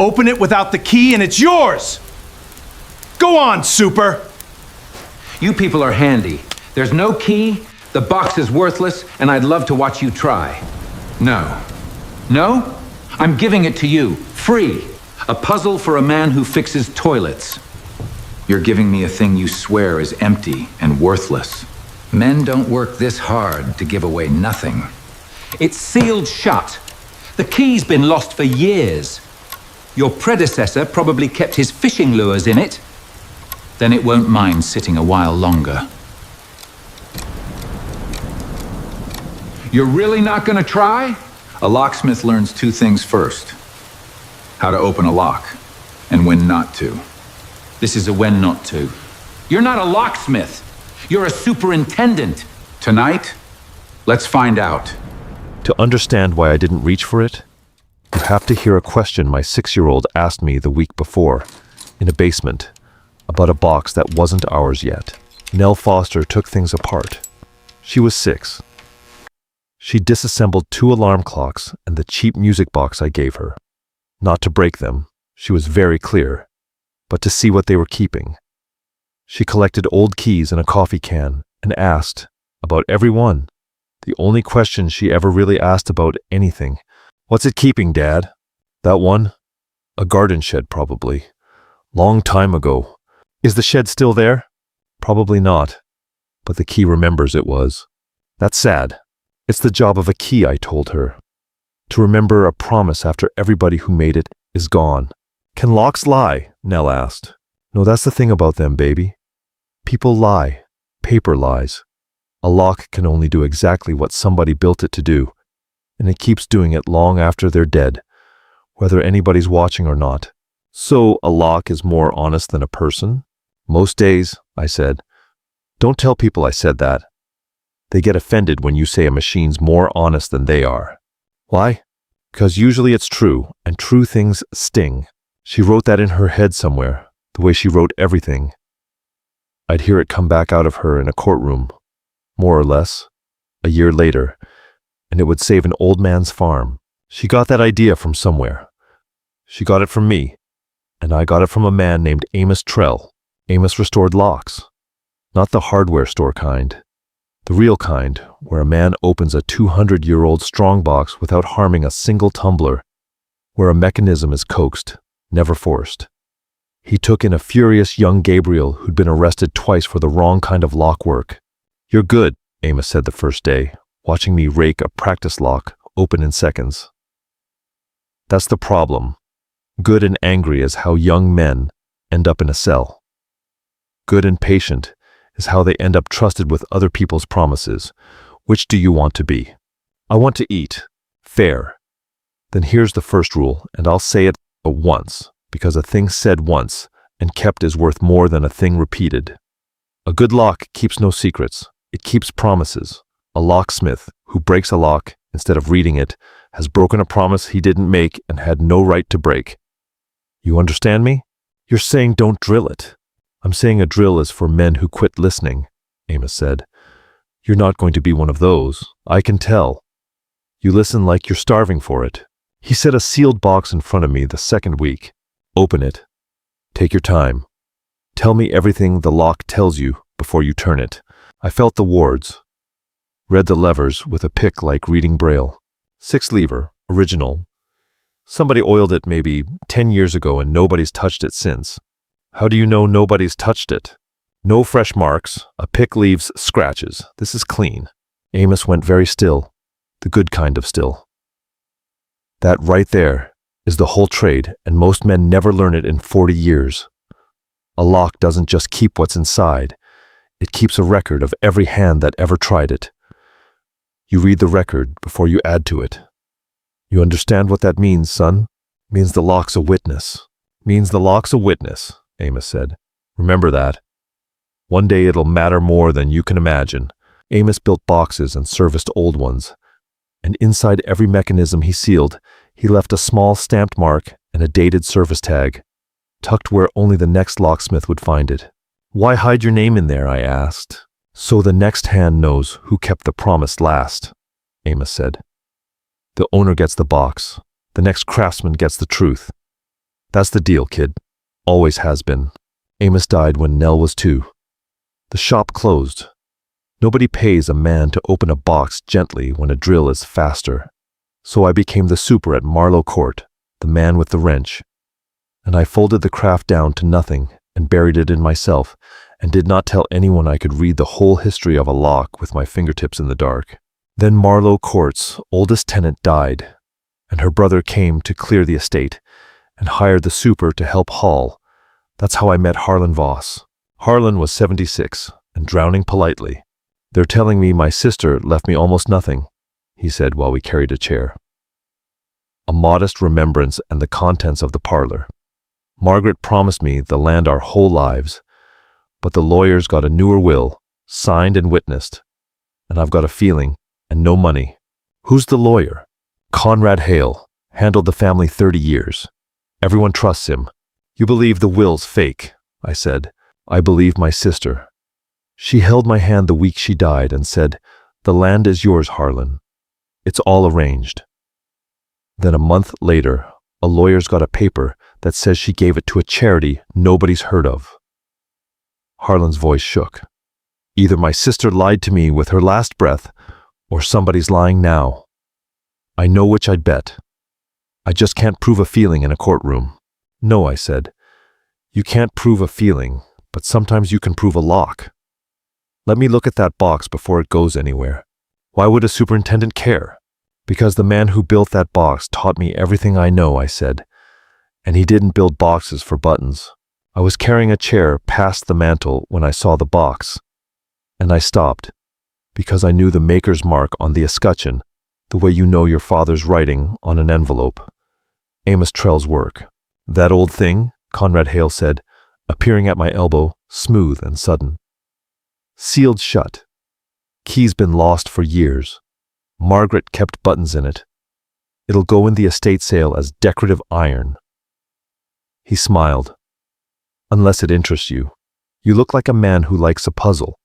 Open it without the key and it's yours! Go on, Super! You people are handy. There's no key, the box is worthless, and I'd love to watch you try. No. No? I'm giving it to you, free. A puzzle for a man who fixes toilets. You're giving me a thing you swear is empty and worthless. Men don't work this hard to give away nothing. It's sealed shut. The key's been lost for years. Your predecessor probably kept his fishing lures in it. Then it won't mind sitting a while longer. You're really not gonna try? A locksmith learns two things first. How to open a lock, and when not to. This is a when not to. You're not a locksmith. You're a superintendent. Tonight, let's find out. To understand why I didn't reach for it, you have to hear a question my 6-year-old asked me the week before, in a basement, about a box that wasn't ours yet. Nell Foster took things apart. She was 6. She disassembled 2 alarm clocks and the cheap music box I gave her. Not to break them, she was very clear, but to see what they were keeping. She collected old keys in a coffee can and asked about every one. The only question she ever really asked about anything. What's it keeping, Dad? That one? A garden shed, probably. Long time ago. Is the shed still there? Probably not. But the key remembers it was. That's sad. It's the job of a key, I told her. To remember a promise after everybody who made it is gone. Can locks lie? Nell asked. No, that's the thing about them, baby. People lie. Paper lies. A lock can only do exactly what somebody built it to do, and it keeps doing it long after they're dead, whether anybody's watching or not. So a lock is more honest than a person? Most days, I said. Don't tell people I said that. They get offended when you say a machine's more honest than they are. Why? Because usually it's true, and true things sting. She wrote that in her head somewhere, the way she wrote everything. I'd hear it come back out of her in a courtroom, more or less, a year later, and it would save an old man's farm. She got that idea from somewhere. She got it from me, and I got it from a man named Amos Trell. Amos restored locks. Not the hardware store kind. The real kind, where a man opens a 200-year-old strongbox without harming a single tumbler, where a mechanism is coaxed, never forced. He took in a furious young Gabriel who'd been arrested twice for the wrong kind of lock work. You're good, Amos said the first day, watching me rake a practice lock open in seconds. That's the problem. Good and angry is how young men end up in a cell. Good and patient is how they end up trusted with other people's promises. Which do you want to be? I want to eat. Fair. Then here's the first rule, and I'll say it once, because a thing said once and kept is worth more than a thing repeated. A good lock keeps no secrets. It keeps promises. A locksmith who breaks a lock instead of reading it has broken a promise he didn't make and had no right to break. You understand me? You're saying don't drill it. I'm saying a drill is for men who quit listening, Amos said. You're not going to be one of those. I can tell. You listen like you're starving for it. He set a sealed box in front of me the second week. Open it. Take your time. Tell me everything the lock tells you before you turn it. I felt the wards. Read the levers with a pick like reading Braille. 6-lever, original. Somebody oiled it maybe 10 years ago and nobody's touched it since. How do you know nobody's touched it? No fresh marks. A pick leaves scratches. This is clean. Amos went very still. The good kind of still. That right there is the whole trade, and most men never learn it in 40 years. A lock doesn't just keep what's inside. It keeps a record of every hand that ever tried it. You read the record before you add to it. You understand what that means, son? Means the lock's a witness. Means the lock's a witness, Amos said. Remember that. One day it'll matter more than you can imagine. Amos built boxes and serviced old ones. And inside every mechanism he sealed, he left a small stamped mark and a dated service tag, tucked where only the next locksmith would find it. Why hide your name in there, I asked. So the next hand knows who kept the promise last, Amos said. The owner gets the box. The next craftsman gets the truth. That's the deal, kid. Always has been. Amos died when Nell was 2. The shop closed. Nobody pays a man to open a box gently when a drill is faster. So I became the super at Marlowe Court, the man with the wrench. And I folded the craft down to nothing and buried it in myself, and did not tell anyone I could read the whole history of a lock with my fingertips in the dark. Then Marlowe Court's oldest tenant died, and her brother came to clear the estate and hired the super to help haul. That's how I met Harlan Voss. Harlan was 76 and drowning politely. They're telling me my sister left me almost nothing, he said while we carried a chair. A modest remembrance and the contents of the parlor. Margaret promised me the land our whole lives, but the lawyers got a newer will, signed and witnessed, and I've got a feeling, and no money. Who's the lawyer? Conrad Hale, handled the family 30 years. Everyone trusts him. You believe the will's fake, I said. I believe my sister. She held my hand the week she died and said, "The land is yours, Harlan. It's all arranged." Then a month later, a lawyer's got a paper that says she gave it to a charity nobody's heard of. Harlan's voice shook. Either my sister lied to me with her last breath, or somebody's lying now. I know which I'd bet. I just can't prove a feeling in a courtroom. No, I said. You can't prove a feeling, but sometimes you can prove a lock. Let me look at that box before it goes anywhere. Why would a superintendent care? Because the man who built that box taught me everything I know, I said. And he didn't build boxes for buttons. I was carrying a chair past the mantel when I saw the box. And I stopped, because I knew the maker's mark on the escutcheon, the way you know your father's writing on an envelope. Amos Trell's work. That old thing, Conrad Hale said, appearing at my elbow, smooth and sudden. Sealed shut. Key's been lost for years. Margaret kept buttons in it. It'll go in the estate sale as decorative iron. He smiled. Unless it interests you. You look like a man who likes a puzzle.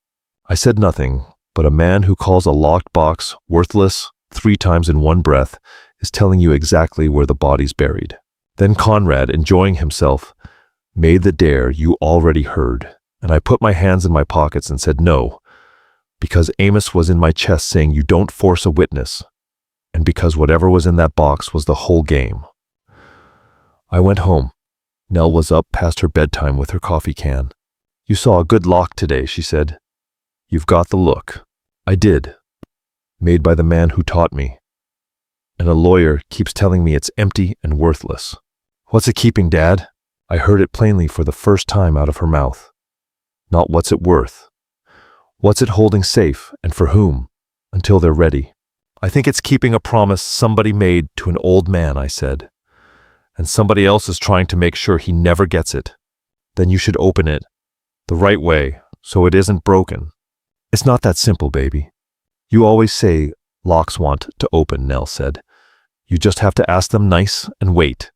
I said nothing, but a man who calls a locked box worthless 3 times in one breath is telling you exactly where the body's buried. Then Conrad, enjoying himself, made the dare you already heard, and I put my hands in my pockets and said no, because Amos was in my chest saying you don't force a witness, and because whatever was in that box was the whole game. I went home. Nell was up past her bedtime with her coffee can. You saw a good lock today, she said. You've got the look. I did. Made by the man who taught me. And a lawyer keeps telling me it's empty and worthless. What's it keeping, Dad? I heard it plainly for the first time out of her mouth. Not what's it worth. What's it holding safe, and for whom? Until they're ready. I think it's keeping a promise somebody made to an old man, I said. And somebody else is trying to make sure he never gets it. Then you should open it. The right way, so it isn't broken. It's not that simple, baby. You always say locks want to open, Nell said. You just have to ask them nice and wait.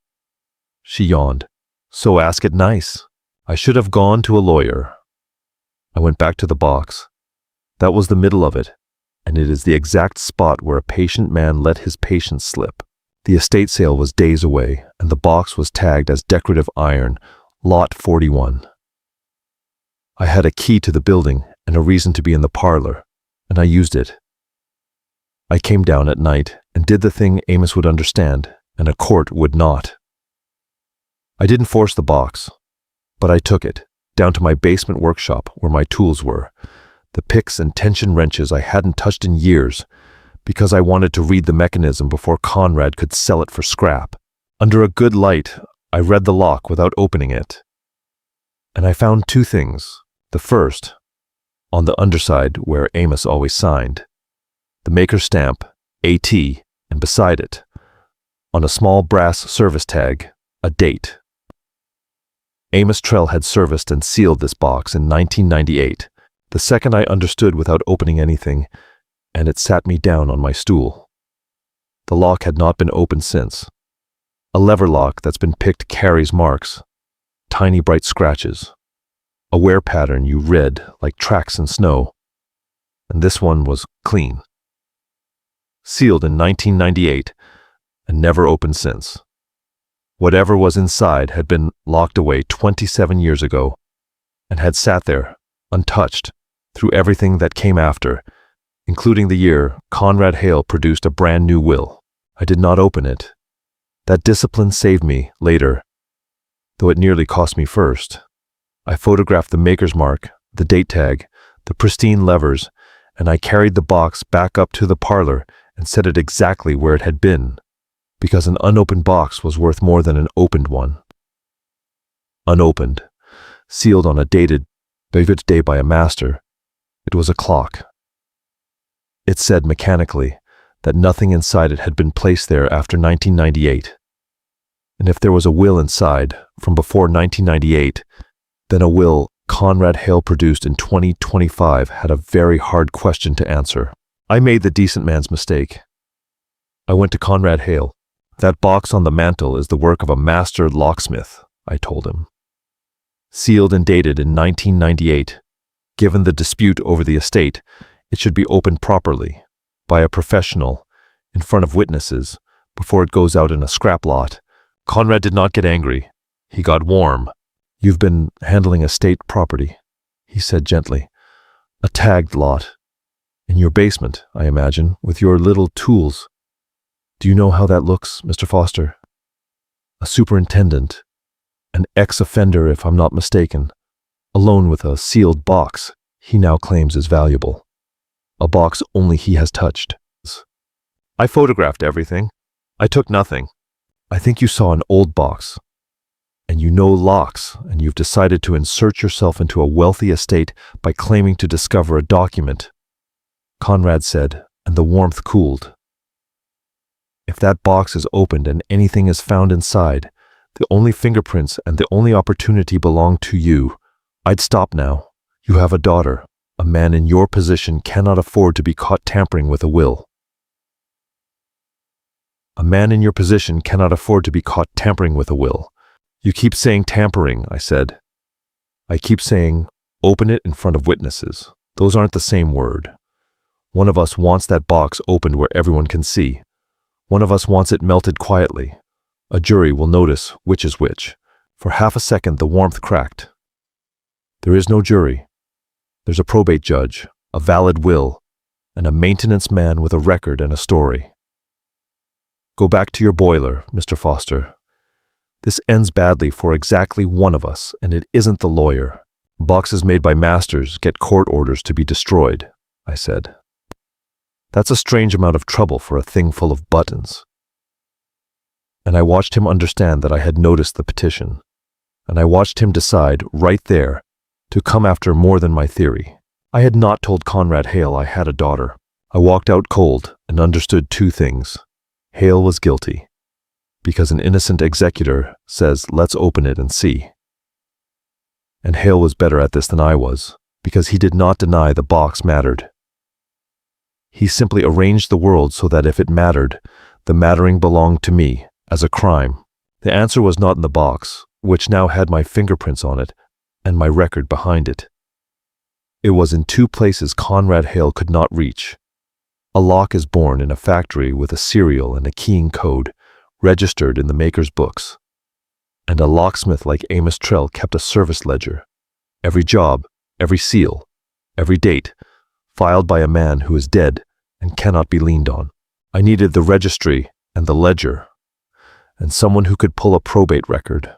She yawned. So ask it nice. I should have gone to a lawyer. I went back to the box. That was the middle of it, and it is the exact spot where a patient man let his patience slip. The estate sale was days away, and the box was tagged as decorative iron, lot 41. I had a key to the building and a reason to be in the parlor, and I used it. I came down at night and did the thing Amos would understand, and a court would not. I didn't force the box, but I took it, down to my basement workshop where my tools were, the picks and tension wrenches I hadn't touched in years, because I wanted to read the mechanism before Conrad could sell it for scrap. Under a good light, I read the lock without opening it. And I found 2 things. The first, on the underside where Amos always signed, the maker's stamp, AT, and beside it, on a small brass service tag, a date. Amos Trell had serviced and sealed this box in 1998, the second I understood without opening anything, and it sat me down on my stool. The lock had not been opened since. A lever lock that's been picked carries marks, tiny bright scratches, a wear pattern you read like tracks in snow, and this one was clean. Sealed in 1998 and never opened since. Whatever was inside had been locked away 27 years ago and had sat there, untouched, through everything that came after, including the year Conrad Hale produced a brand new will. I did not open it. That discipline saved me later, though it nearly cost me first. I photographed the maker's mark, the date tag, the pristine levers, and I carried the box back up to the parlor and set it exactly where it had been, because an unopened box was worth more than an opened one. Unopened, sealed on a dated day by a master, it was a clock. It said mechanically that nothing inside it had been placed there after 1998. And if there was a will inside from before 1998, then a will Conrad Hale produced in 2025 had a very hard question to answer. I made the decent man's mistake. I went to Conrad Hale. That box on the mantel is the work of a master locksmith, I told him. Sealed and dated in 1998. Given the dispute over the estate, it should be opened properly, by a professional, in front of witnesses, before it goes out in a scrap lot. Conrad did not get angry. He got warm. You've been handling estate property, he said gently. A tagged lot. In your basement, I imagine, with your little tools. Do you know how that looks, Mr. Foster? A superintendent, an ex-offender if I'm not mistaken, alone with a sealed box he now claims is valuable. A box only he has touched. I photographed everything. I took nothing. I think you saw an old box. And you know locks, and you've decided to insert yourself into a wealthy estate by claiming to discover a document, Conrad said, and the warmth cooled. If that box is opened and anything is found inside, the only fingerprints and the only opportunity belong to you. I'd stop now. You have a daughter. A man in your position cannot afford to be caught tampering with a will. A man in your position cannot afford to be caught tampering with a will. You keep saying tampering, I said. I keep saying, open it in front of witnesses. Those aren't the same word. One of us wants that box opened where everyone can see. One of us wants it melted quietly. A jury will notice which is which. For half a second, the warmth cracked. There is no jury. There's a probate judge, a valid will, and a maintenance man with a record and a story. Go back to your boiler, Mr. Foster. This ends badly for exactly one of us, and it isn't the lawyer. Boxes made by masters get court orders to be destroyed, I said. That's a strange amount of trouble for a thing full of buttons. And I watched him understand that I had noticed the petition, and I watched him decide right there to come after more than my theory. I had not told Conrad Hale I had a daughter. I walked out cold and understood two things. Hale was guilty, because an innocent executor says, let's open it and see. And Hale was better at this than I was, because he did not deny the box mattered. He simply arranged the world so that if it mattered, the mattering belonged to me, as a crime. The answer was not in the box, which now had my fingerprints on it, and my record behind it. It was in two places Conrad Hale could not reach. A lock is born in a factory with a serial and a keying code, registered in the maker's books. And a locksmith like Amos Trell kept a service ledger. Every job, every seal, every date, filed by a man who is dead and cannot be leaned on. I needed the registry and the ledger, and someone who could pull a probate record.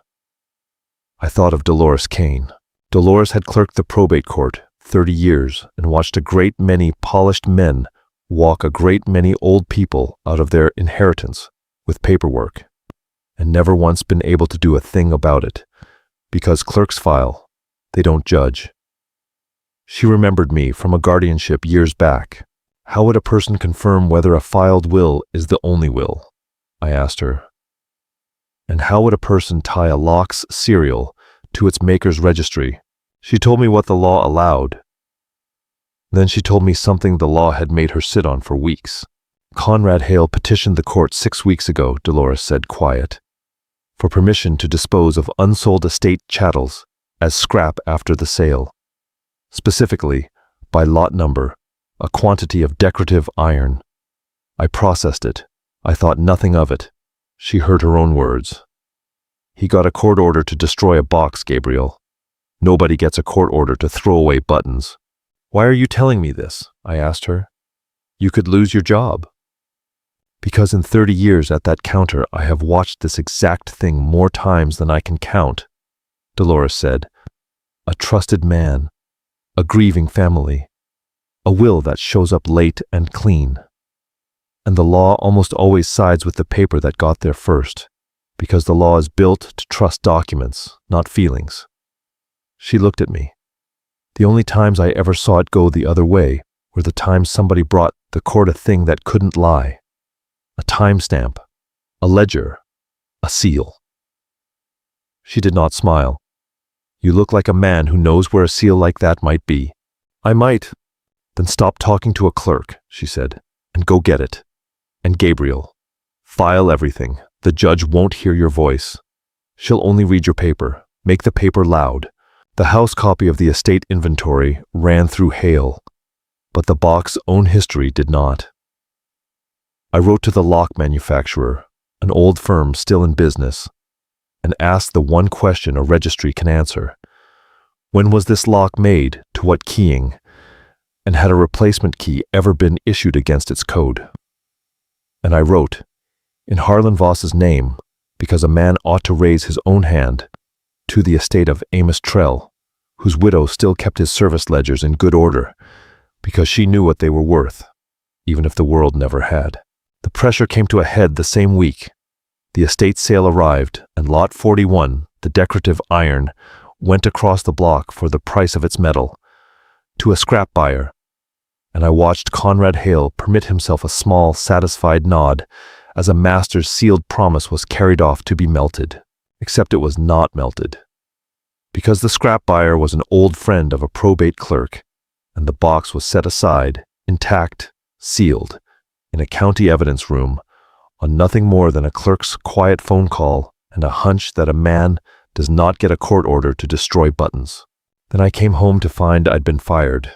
I thought of Dolores Kane. Dolores had clerked the probate court 30 years and watched a great many polished men walk a great many old people out of their inheritance with paperwork, and never once been able to do a thing about it, because clerks file, they don't judge. She remembered me from a guardianship years back. How would a person confirm whether a filed will is the only will? I asked her. And how would a person tie a lock's serial to its maker's registry? She told me what the law allowed. Then she told me something the law had made her sit on for weeks. Conrad Hale petitioned the court 6 weeks ago, Dolores said, quiet, for permission to dispose of unsold estate chattels as scrap after the sale. Specifically, by lot number, a quantity of decorative iron. I processed it. I thought nothing of it. She heard her own words. He got a court order to destroy a box, Gabriel. Nobody gets a court order to throw away buttons. Why are you telling me this? I asked her. You could lose your job. Because in 30 years at that counter, I have watched this exact thing more times than I can count, Dolores said. A trusted man, a grieving family, a will that shows up late and clean. And the law almost always sides with the paper that got there first, because the law is built to trust documents, not feelings. She looked at me. The only times I ever saw it go the other way were the times somebody brought the court a thing that couldn't lie. A timestamp, a ledger, a seal. She did not smile. You look like a man who knows where a seal like that might be. I might. Then stop talking to a clerk, she said, and go get it. And Gabriel, file everything. The judge won't hear your voice. She'll only read your paper. Make the paper loud. The house copy of the estate inventory ran through Hale, but the box's own history did not. I wrote to the lock manufacturer, an old firm still in business, and asked the one question a registry can answer. When was this lock made, to what keying, and had a replacement key ever been issued against its code? And I wrote, in Harlan Voss's name, because a man ought to raise his own hand, to the estate of Amos Trell, whose widow still kept his service ledgers in good order, because she knew what they were worth, even if the world never had. The pressure came to a head the same week. The estate sale arrived, and Lot 41, the decorative iron, went across the block for the price of its metal, to a scrap buyer, and I watched Conrad Hale permit himself a small, satisfied nod as a master's sealed promise was carried off to be melted, except it was not melted. Because the scrap buyer was an old friend of a probate clerk, and the box was set aside, intact, sealed, in a county evidence room, on nothing more than a clerk's quiet phone call and a hunch that a man does not get a court order to destroy buttons. Then I came home to find I'd been fired.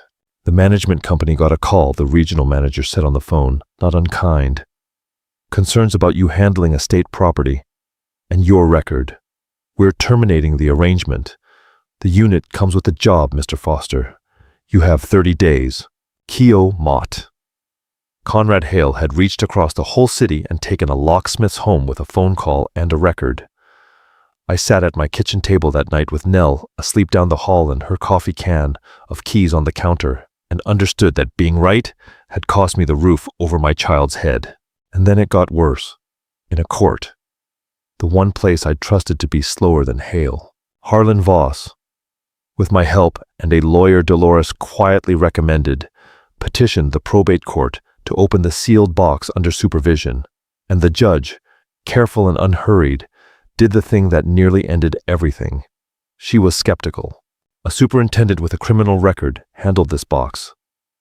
The management company got a call, the regional manager said on the phone, not unkind. Concerns about you handling estate property and your record. We're terminating the arrangement. The unit comes with a job, Mr. Foster. You have 30 days. Keo Mott. Conrad Hale had reached across the whole city and taken a locksmith's home with a phone call and a record. I sat at my kitchen table that night with Nell asleep down the hall and her coffee can of keys on the counter, and understood that being right had cost me the roof over my child's head. And then it got worse. In a court. The one place I'd trusted to be slower than Hale. Harlan Voss, with my help and a lawyer Dolores quietly recommended, petitioned the probate court to open the sealed box under supervision, and the judge, careful and unhurried, did the thing that nearly ended everything. She was skeptical. A superintendent with a criminal record handled this box,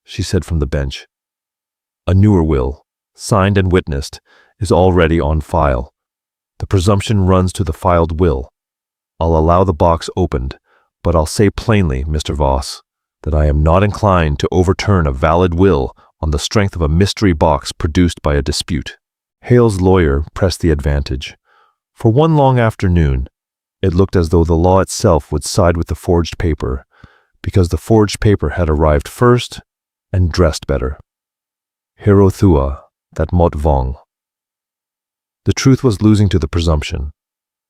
she said from the bench. A newer will, signed and witnessed, is already on file. The presumption runs to the filed will. I'll allow the box opened, but I'll say plainly, Mr. Voss, that I am not inclined to overturn a valid will on the strength of a mystery box produced by a dispute. Hale's lawyer pressed the advantage. For one long afternoon, it looked as though the law itself would side with the forged paper, because the forged paper had arrived first and dressed better. Hero Thua, that Mot Vong. The truth was losing to the presumption,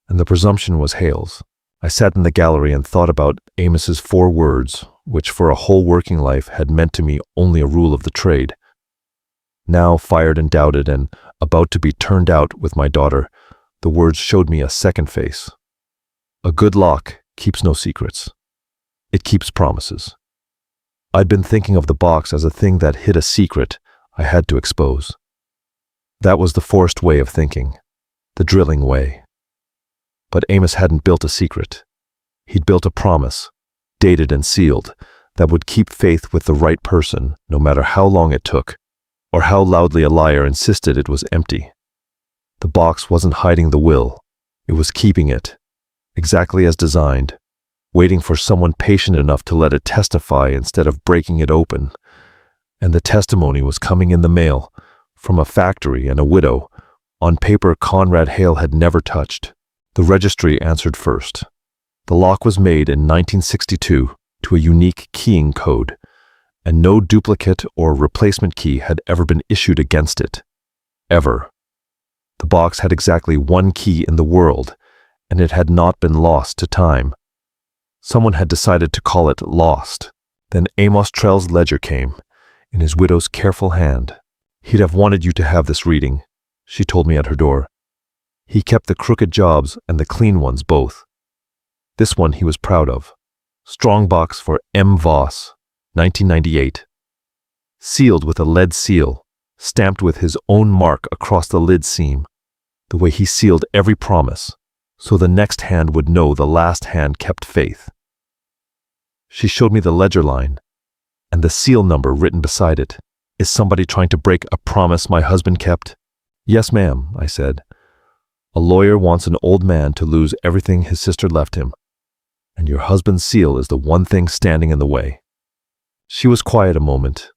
and the presumption was Hale's. I sat in the gallery and thought about Amos's 4 words, which for a whole working life had meant to me only a rule of the trade. Now, fired and doubted and about to be turned out with my daughter, the words showed me a second face. A good lock keeps no secrets. It keeps promises. I'd been thinking of the box as a thing that hid a secret I had to expose. That was the forced way of thinking, the drilling way. But Amos hadn't built a secret. He'd built a promise, dated and sealed, that would keep faith with the right person, no matter how long it took, or how loudly a liar insisted it was empty. The box wasn't hiding the will. It was keeping it, exactly as designed, waiting for someone patient enough to let it testify instead of breaking it open. And the testimony was coming in the mail, from a factory and a widow, on paper Conrad Hale had never touched. The registry answered first. The lock was made in 1962 to a unique keying code, and no duplicate or replacement key had ever been issued against it. Ever. The box had exactly one key in the world, and it had not been lost to time. Someone had decided to call it lost. Then Amos Trell's ledger came, in his widow's careful hand. He'd have wanted you to have this reading, she told me at her door. He kept the crooked jobs and the clean ones both. This one he was proud of. Strong box for M. Voss, 1998. Sealed with a lead seal, stamped with his own mark across the lid seam, the way he sealed every promise, so the next hand would know the last hand kept faith. She showed me the ledger line, and the seal number written beside it. Is somebody trying to break a promise my husband kept? Yes, ma'am, I said. A lawyer wants an old man to lose everything his sister left him, and your husband's seal is the one thing standing in the way. She was quiet a moment.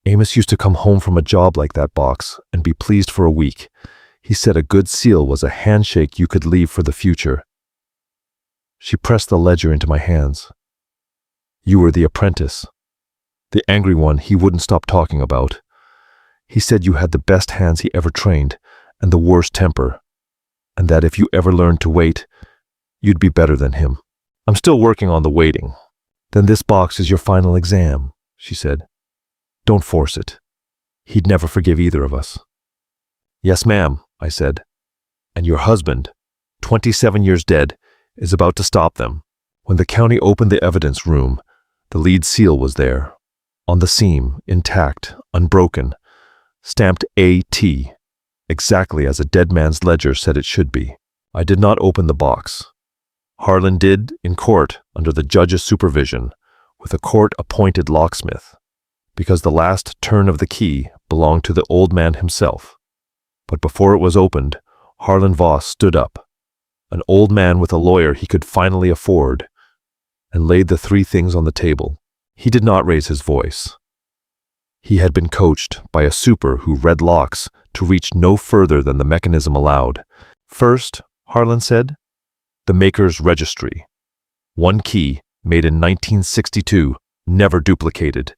Amos used to come home from a job like that box and be pleased for a week. He said a good seal was a handshake you could leave for the future. She pressed the ledger into my hands. You were the apprentice. The angry one he wouldn't stop talking about. He said you had the best hands he ever trained and the worst temper, and that if you ever learned to wait, you'd be better than him. I'm still working on the waiting. Then this box is your final exam, she said. Don't force it. He'd never forgive either of us. Yes, ma'am, I said. And your husband, 27 years dead, is about to stop them. When the county opened the evidence room, the lead seal was there, on the seam, intact, unbroken, stamped A.T., exactly as a dead man's ledger said it should be. I did not open the box. Harlan did, in court, under the judge's supervision, with a court-appointed locksmith, because the last turn of the key belonged to the old man himself. But before it was opened, Harlan Voss stood up, an old man with a lawyer he could finally afford, and laid the three things on the table. He did not raise his voice. He had been coached by a super who read locks to reach no further than the mechanism allowed. First, Harlan said, the maker's registry. One key, made in 1962, never duplicated,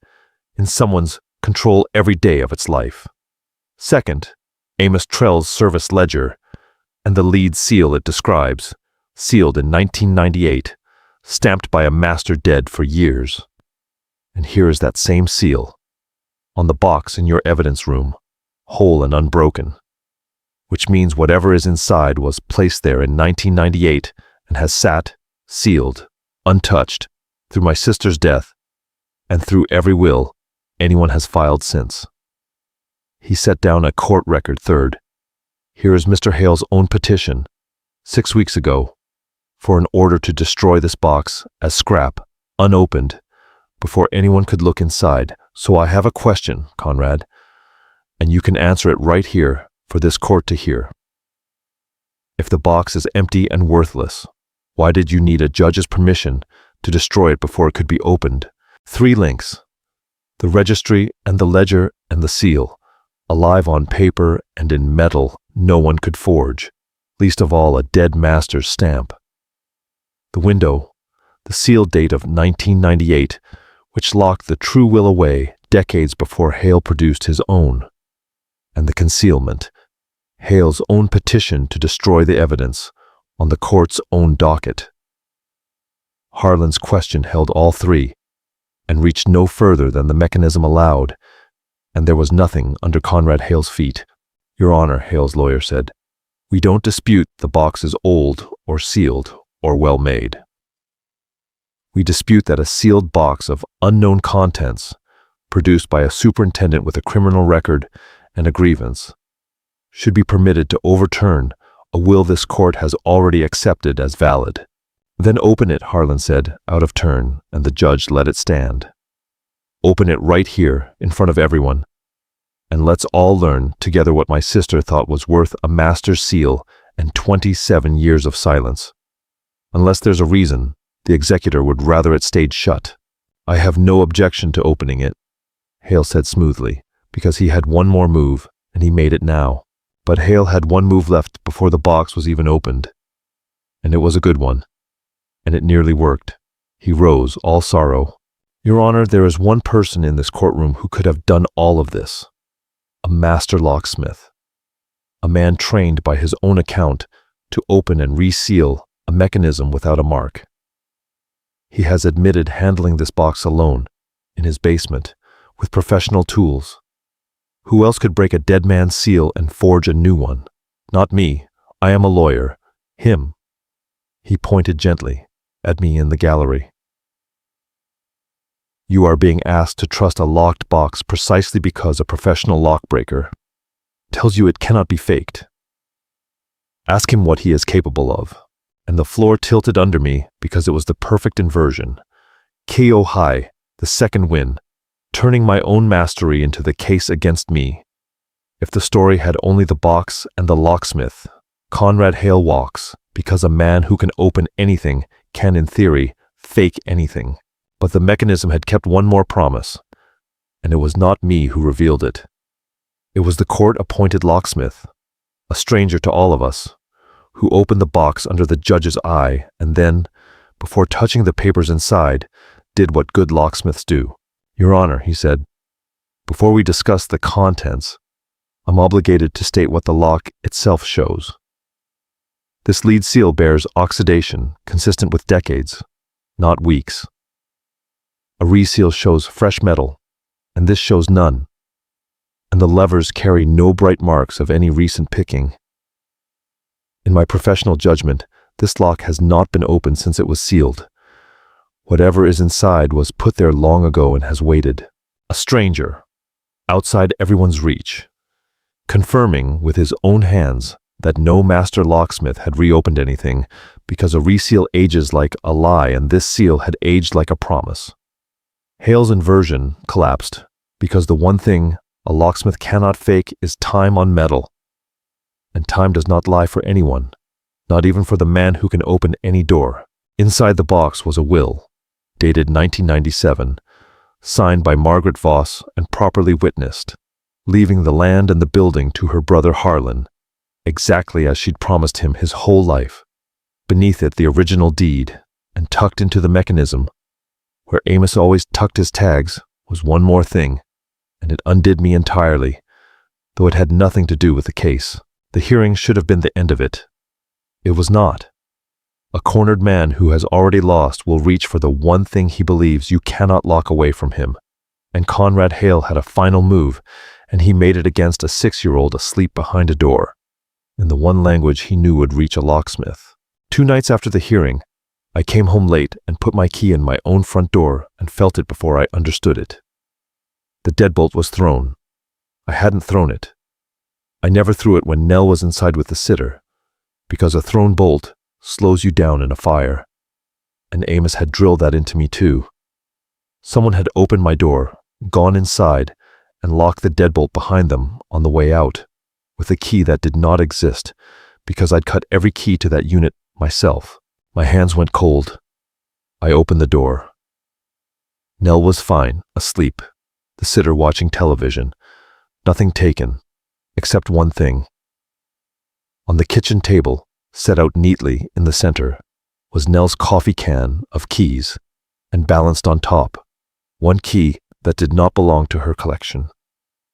in someone's control every day of its life. Second, Amos Trell's service ledger, and the lead seal it describes, sealed in 1998, stamped by a master dead for years. And here is that same seal, on the box in your evidence room, whole and unbroken, which means whatever is inside was placed there in 1998 and has sat, sealed, untouched, through my sister's death and through every will anyone has filed since. He set down a court record third. Here is Mr. Hale's own petition, 6 weeks ago, for an order to destroy this box as scrap, unopened, before anyone could look inside. So I have a question, Conrad, and you can answer it right here for this court to hear. If the box is empty and worthless, why did you need a judge's permission to destroy it before it could be opened? 3 links, the registry and the ledger and the seal, alive on paper and in metal no one could forge, least of all a dead master's stamp. The window, the seal date of 1998, which locked the true will away decades before Hale produced his own. And the concealment, Hale's own petition to destroy the evidence on the court's own docket. Harlan's question held all 3 and reached no further than the mechanism allowed, and there was nothing under Conrad Hale's feet. Your Honor, Hale's lawyer said, we don't dispute the box is old or sealed or well made. We dispute that a sealed box of unknown contents, produced by a superintendent with a criminal record and a grievance, should be permitted to overturn a will this court has already accepted as valid. Then open it, Harlan said, out of turn, and the judge let it stand. Open it right here, in front of everyone, and let's all learn together what my sister thought was worth a master's seal and 27 years of silence. Unless there's a reason, the executor would rather it stayed shut. I have no objection to opening it, Hale said smoothly, because he had one more move, and he made it now. But Hale had one move left before the box was even opened. and it was a good one, and it nearly worked. He rose, all sorrow. Your Honor, there is one person in this courtroom who could have done all of this. A master locksmith. A man trained by his own account to open and reseal a mechanism without a mark. He has admitted handling this box alone, in his basement, with professional tools. Who else could break a dead man's seal and forge a new one? Not me. I am a lawyer. Him. He pointed gently at me in the gallery. You are being asked to trust a locked box precisely because a professional lockbreaker tells you it cannot be faked. Ask him what he is capable of. And the floor tilted under me because it was the perfect inversion. KO high, the second win, turning my own mastery into the case against me. If the story had only the box and the locksmith, Conrad Hale walks because a man who can open anything can, in theory, fake anything. But the mechanism had kept one more promise, and it was not me who revealed it. It was the court-appointed locksmith, a stranger to all of us, who opened the box under the judge's eye and then, before touching the papers inside, did what good locksmiths do. Your Honor, he said, before we discuss the contents, I'm obligated to state what the lock itself shows. This lead seal bears oxidation consistent with decades, not weeks. A reseal shows fresh metal, and this shows none, and the levers carry no bright marks of any recent picking. In my professional judgment, this lock has not been opened since it was sealed. Whatever is inside was put there long ago and has waited. A stranger, outside everyone's reach, confirming with his own hands that no master locksmith had reopened anything because a reseal ages like a lie and this seal had aged like a promise. Hale's inversion collapsed because the one thing a locksmith cannot fake is time on metal. And time does not lie for anyone, not even for the man who can open any door. Inside the box was a will, dated 1997, signed by Margaret Voss and properly witnessed, leaving the land and the building to her brother Harlan, exactly as she'd promised him his whole life. Beneath it, the original deed, and tucked into the mechanism, where Amos always tucked his tags, was one more thing, and it undid me entirely, though it had nothing to do with the case. The hearing should have been the end of it. It was not. A cornered man who has already lost will reach for the one thing he believes you cannot lock away from him. And Conrad Hale had a final move, and he made it against a 6-year-old asleep behind a door, in the one language he knew would reach a locksmith. 2 nights after the hearing, I came home late and put my key in my own front door and felt it before I understood it. The deadbolt was thrown. I hadn't thrown it. I never threw it when Nell was inside with the sitter, because a thrown bolt slows you down in a fire. And Amos had drilled that into me too. Someone had opened my door, gone inside, and locked the deadbolt behind them on the way out, with a key that did not exist, because I'd cut every key to that unit myself. My hands went cold. I opened the door. Nell was fine, asleep, the sitter watching television, nothing taken. Except one thing. On the kitchen table, set out neatly in the center, was Nell's coffee can of keys, and balanced on top, one key that did not belong to her collection.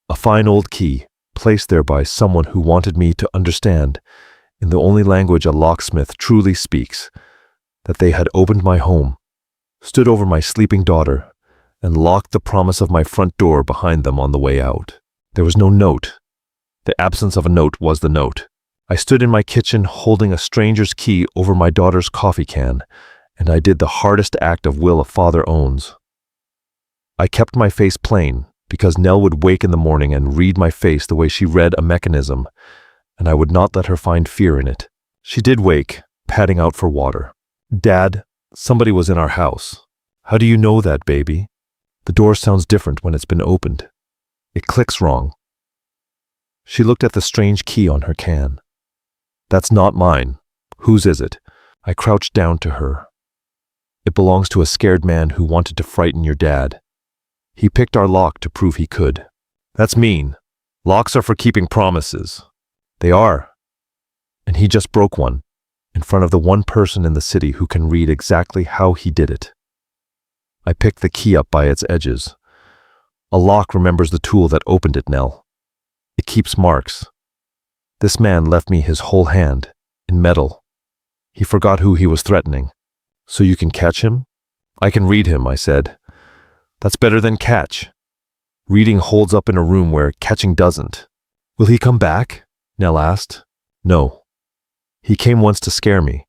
A fine old key, placed there by someone who wanted me to understand, in the only language a locksmith truly speaks, that they had opened my home, stood over my sleeping daughter, and locked the promise of my front door behind them on the way out. There was no note. The absence of a note was the note. I stood in my kitchen holding a stranger's key over my daughter's coffee can, and I did the hardest act of will a father owns. I kept my face plain, because Nell would wake in the morning and read my face the way she read a mechanism, and I would not let her find fear in it. She did wake, padding out for water. Dad, somebody was in our house. How do you know that, baby? The door sounds different when it's been opened. It clicks wrong. She looked at the strange key on her can. That's not mine. Whose is it? I crouched down to her. It belongs to a scared man who wanted to frighten your dad. He picked our lock to prove he could. That's mean. Locks are for keeping promises. They are. And he just broke one. in front of the one person in the city who can read exactly how he did it. I picked the key up by its edges. A lock remembers the tool that opened it, Nell. It keeps marks. This man left me his whole hand, in metal. He forgot who he was threatening. So you can catch him? I can read him, I said. That's better than catch. Reading holds up in a room where catching doesn't. Will he come back? Nell asked. No. He came once to scare me.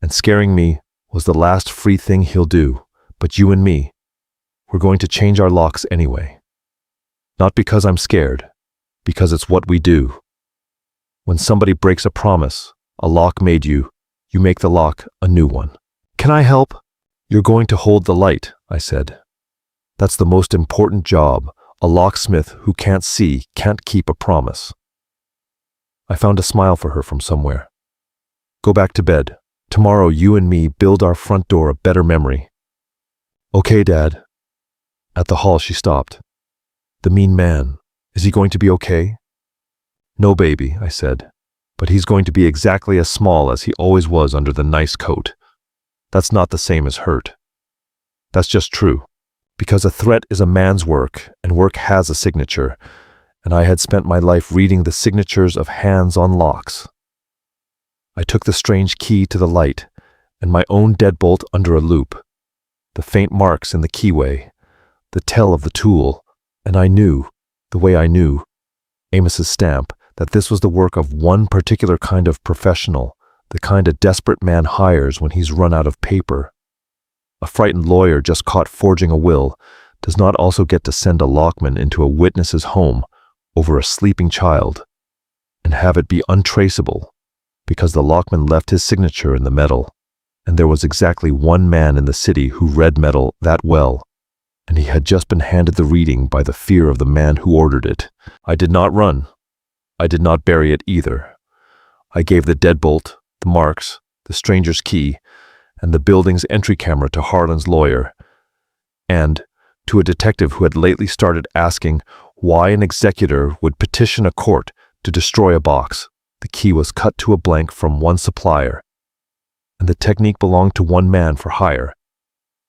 And scaring me was the last free thing he'll do. But you and me, we're going to change our locks anyway. Not because I'm scared, because it's what we do. When somebody breaks a promise, a lock made you make the lock a new one. Can I help? You're going to hold the light, I said. That's the most important job. A locksmith who can't see can't keep a promise. I found a smile for her from somewhere. Go back to bed. Tomorrow you and me build our front door a better memory. Okay, Dad. At the hall she stopped. The mean man. Is he going to be okay? No, baby, I said. But he's going to be exactly as small as he always was under the nice coat. That's not the same as hurt. That's just true. Because a threat is a man's work, and work has a signature, and I had spent my life reading the signatures of hands on locks. I took the strange key to the light, and my own deadbolt under a loop, the faint marks in the keyway, the tell of the tool, and I knew, the way I knew, Amos's stamp, that this was the work of one particular kind of professional, the kind a desperate man hires when he's run out of paper. A frightened lawyer just caught forging a will does not also get to send a lockman into a witness's home over a sleeping child and have it be untraceable because the lockman left his signature in the metal, and there was exactly one man in the city who read metal that well, and he had just been handed the reading by the fear of the man who ordered it. I did not run. I did not bury it either. I gave the deadbolt, the marks, the stranger's key, and the building's entry camera to Harlan's lawyer, and to a detective who had lately started asking why an executor would petition a court to destroy a box. The key was cut to a blank from one supplier, and the technique belonged to one man for hire.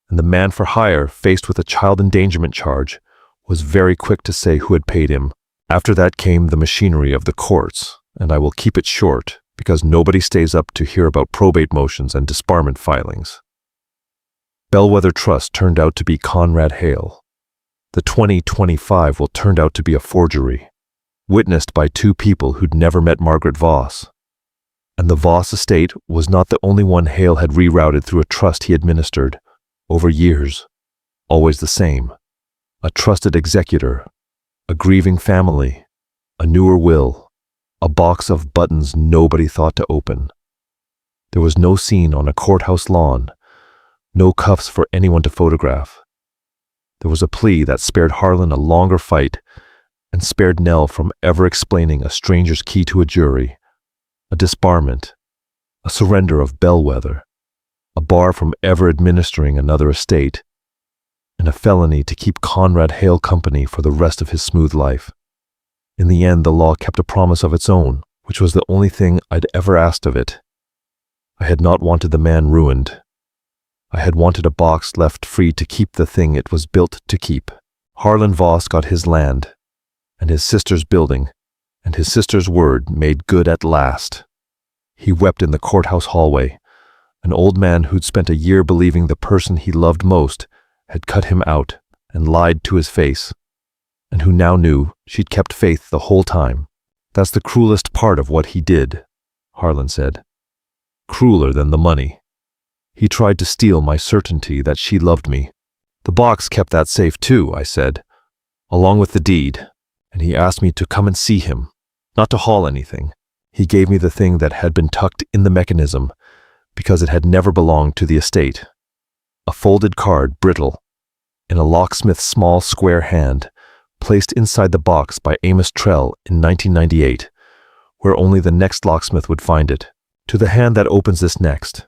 And the man for hire, faced with a child endangerment charge, was very quick to say who had paid him. After that came the machinery of the courts, and I will keep it short, because nobody stays up to hear about probate motions and disbarment filings. Bellwether Trust turned out to be Conrad Hale. The 2025 will turned out to be a forgery, witnessed by two people who'd never met Margaret Voss. And the Voss estate was not the only one Hale had rerouted through a trust he administered, over years, always the same. A trusted executor, a grieving family, a newer will, a box of buttons nobody thought to open. There was no scene on a courthouse lawn, no cuffs for anyone to photograph. There was a plea that spared Harlan a longer fight and spared Nell from ever explaining a stranger's key to a jury, a disbarment, a surrender of Bellwether, a bar from ever administering another estate, and a felony to keep Conrad Hale company for the rest of his smooth life. In the end, the law kept a promise of its own, which was the only thing I'd ever asked of it. I had not wanted the man ruined. I had wanted a box left free to keep the thing it was built to keep. Harlan Voss got his land, and his sister's building, and his sister's word made good at last. He wept in the courthouse hallway, an old man who'd spent a year believing the person he loved most had cut him out and lied to his face, and who now knew she'd kept faith the whole time. That's the cruelest part of what he did, Harlan said. Crueler than the money. He tried to steal my certainty that she loved me. The box kept that safe too, I said, along with the deed, and he asked me to come and see him, not to haul anything. He gave me the thing that had been tucked in the mechanism because it had never belonged to the estate. A folded card, brittle, in a locksmith's small square hand, placed inside the box by Amos Trell in 1998, where only the next locksmith would find it. To the hand that opens this next.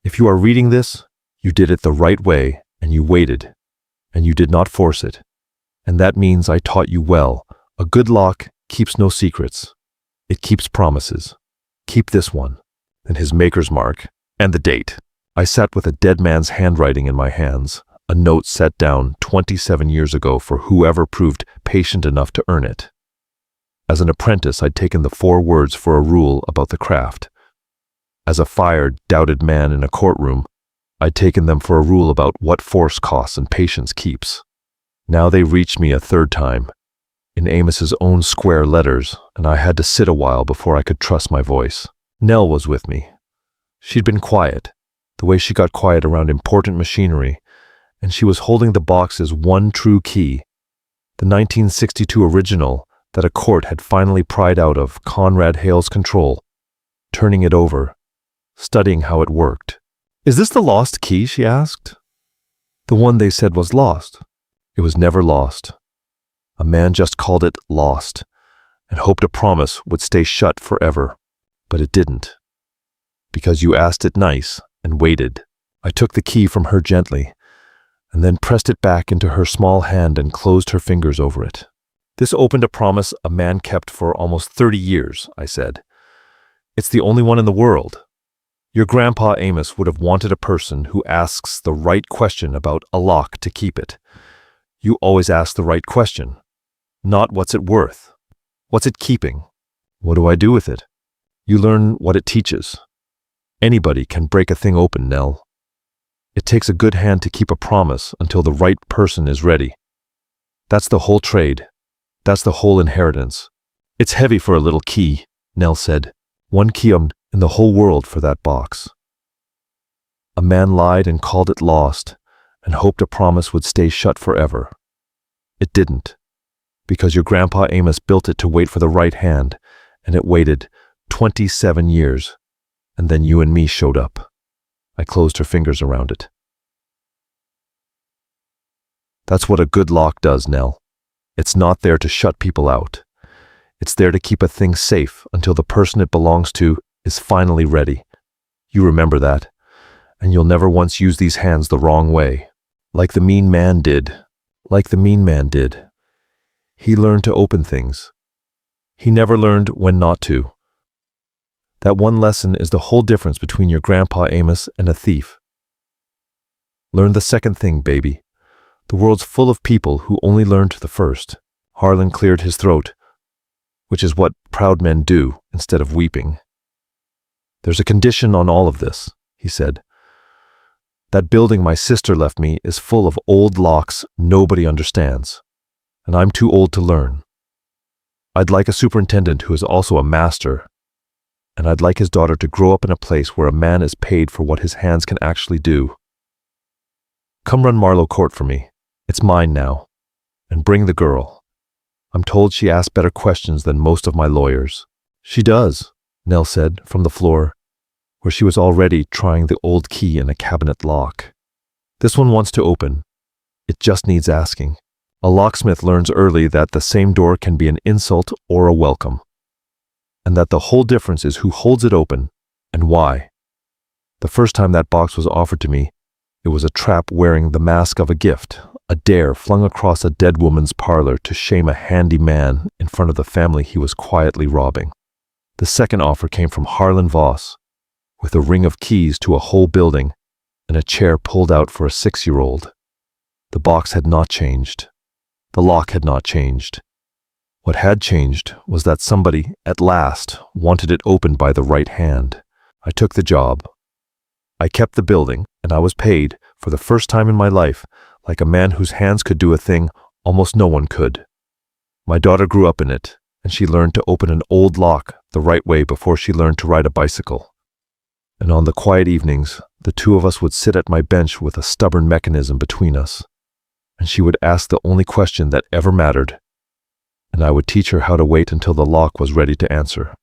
If you are reading this, you did it the right way, and you waited, and you did not force it. And that means I taught you well. A good lock keeps no secrets. It keeps promises. Keep this one. then his maker's mark, and the date. I sat with a dead man's handwriting in my hands, a note set down 27 years ago for whoever proved patient enough to earn it. As an apprentice, I'd taken the 4 words for a rule about the craft. As a fired, doubted man in a courtroom, I'd taken them for a rule about what force costs and patience keeps. Now they reached me a 3rd time, in Amos's own square letters, and I had to sit a while before I could trust my voice. Nell was with me. She'd been quiet, the way she got quiet around important machinery, and she was holding the box's one true key, the 1962 original that a court had finally pried out of Conrad Hale's control, turning it over, studying how it worked. "Is this the lost key?" she asked. "The one they said was lost." It was never lost. A man just called it lost and hoped a promise would stay shut forever. But it didn't. Because you asked it nice and waited. I took the key from her gently and then pressed it back into her small hand and closed her fingers over it. "This opened a promise a man kept for almost 30 years, I said. "It's the only one in the world. Your grandpa Amos would have wanted a person who asks the right question about a lock to keep it. You always ask the right question. Not what's it worth. What's it keeping? What do I do with it? You learn what it teaches. Anybody can break a thing open, Nell. It takes a good hand to keep a promise until the right person is ready. That's the whole trade. That's the whole inheritance. It's heavy for a little key," Nell said. "1 key in the whole world for that box." A man lied and called it lost and hoped a promise would stay shut forever. It didn't, because your grandpa Amos built it to wait for the right hand, and it waited 27 years, and then you and me showed up. I closed her fingers around it. That's what a good lock does, Nell. It's not there to shut people out. It's there to keep a thing safe until the person it belongs to is finally ready. You remember that, and you'll never once use these hands the wrong way. Like the mean man did. He learned to open things. He never learned when not to. That one lesson is the whole difference between your grandpa Amos and a thief. Learn the second thing, baby. The world's full of people who only learned the first. Harlan cleared his throat, which is what proud men do instead of weeping. "There's a condition on all of this," he said. "That building my sister left me is full of old locks nobody understands, and I'm too old to learn. I'd like a superintendent who is also a master, and I'd like his daughter to grow up in a place where a man is paid for what his hands can actually do. Come run Marlowe Court for me. It's mine now. And bring the girl. I'm told she asks better questions than most of my lawyers." "She does," Nell said from the floor, where she was already trying the old key in a cabinet lock. "This one wants to open. It just needs asking. A locksmith learns early that the same door can be an insult or a welcome, and that the whole difference is who holds it open and why. The first time that box was offered to me, it was a trap wearing the mask of a gift, a dare flung across a dead woman's parlor to shame a handy man in front of the family he was quietly robbing. The second offer came from Harlan Voss, with a ring of keys to a whole building and a chair pulled out for a 6-year-old. The box had not changed. The lock had not changed. What had changed was that somebody, at last, wanted it opened by the right hand. I took the job. I kept the building, and I was paid, for the first time in my life, like a man whose hands could do a thing almost no one could. My daughter grew up in it, and she learned to open an old lock the right way before she learned to ride a bicycle. And on the quiet evenings, the two of us would sit at my bench with a stubborn mechanism between us, and she would ask the only question that ever mattered, and I would teach her how to wait until the lock was ready to answer.